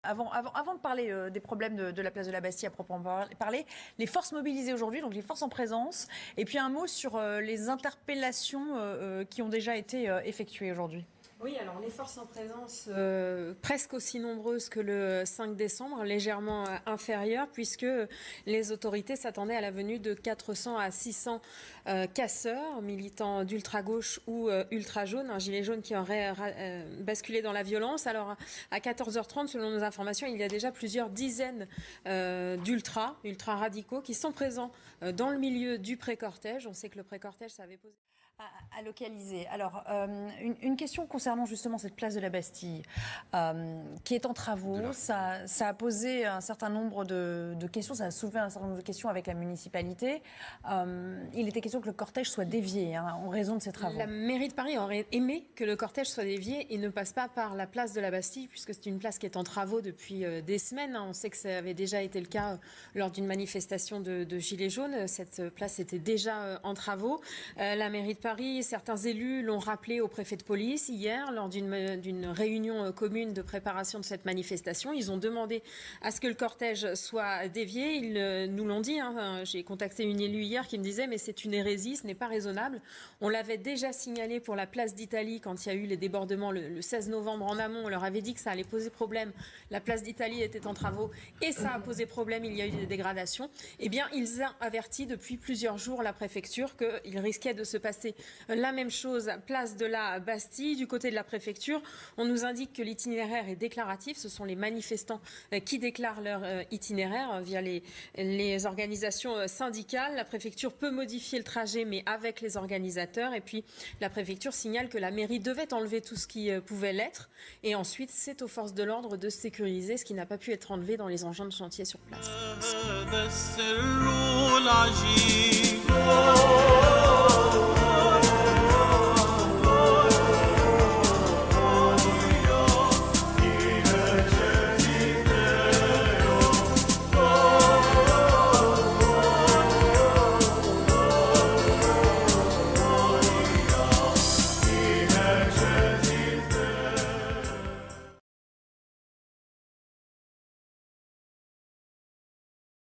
Avant de parler des problèmes de la place de la Bastille à proprement parler, les forces mobilisées aujourd'hui, donc les forces en présence, et puis un mot sur les interpellations qui ont déjà été effectuées aujourd'hui. Oui, alors les forces en présence presque aussi nombreuses que le 5 décembre, légèrement inférieures, puisque les autorités s'attendaient à la venue de 400 à 600 casseurs, militants d'ultra-gauche ou ultra-jaune, un gilet jaune qui aurait basculé dans la violence. Alors à 14h30, selon nos informations, il y a déjà plusieurs dizaines ultra-radicaux qui sont présents dans le milieu du pré-cortège. On sait que le pré-cortège, ça avait posé... À localiser. Alors, une question concernant justement cette place de la Bastille, qui est en travaux. Ça a posé un certain nombre de questions, ça a soulevé un certain nombre de questions avec la municipalité. Il était question que le cortège soit dévié en raison de ces travaux. La mairie de Paris aurait aimé que le cortège soit dévié et ne passe pas par la place de la Bastille, puisque c'est une place qui est en travaux depuis des semaines. On sait que ça avait déjà été le cas lors d'une manifestation de Gilets jaunes. Cette place était déjà en travaux. La mairie de Paris, certains élus l'ont rappelé au préfet de police hier lors d'une réunion commune de préparation de cette manifestation. Ils ont demandé à ce que le cortège soit dévié. Ils nous l'ont dit. J'ai contacté une élue hier qui me disait mais c'est une hérésie, ce n'est pas raisonnable. On l'avait déjà signalé pour la place d'Italie quand il y a eu les débordements le 16 novembre en amont. On leur avait dit que ça allait poser problème. La place d'Italie était en travaux et ça a posé problème. Il y a eu des dégradations. Eh bien, ils ont averti depuis plusieurs jours la préfecture qu'il risquait de se passer la même chose, place de la Bastille. Du côté de la préfecture, on nous indique que l'itinéraire est déclaratif. Ce sont les manifestants qui déclarent leur itinéraire via les organisations syndicales. La préfecture peut modifier le trajet, mais avec les organisateurs. Et puis, la préfecture signale que la mairie devait enlever tout ce qui pouvait l'être. Et ensuite, c'est aux forces de l'ordre de sécuriser ce qui n'a pas pu être enlevé dans les engins de chantier sur place.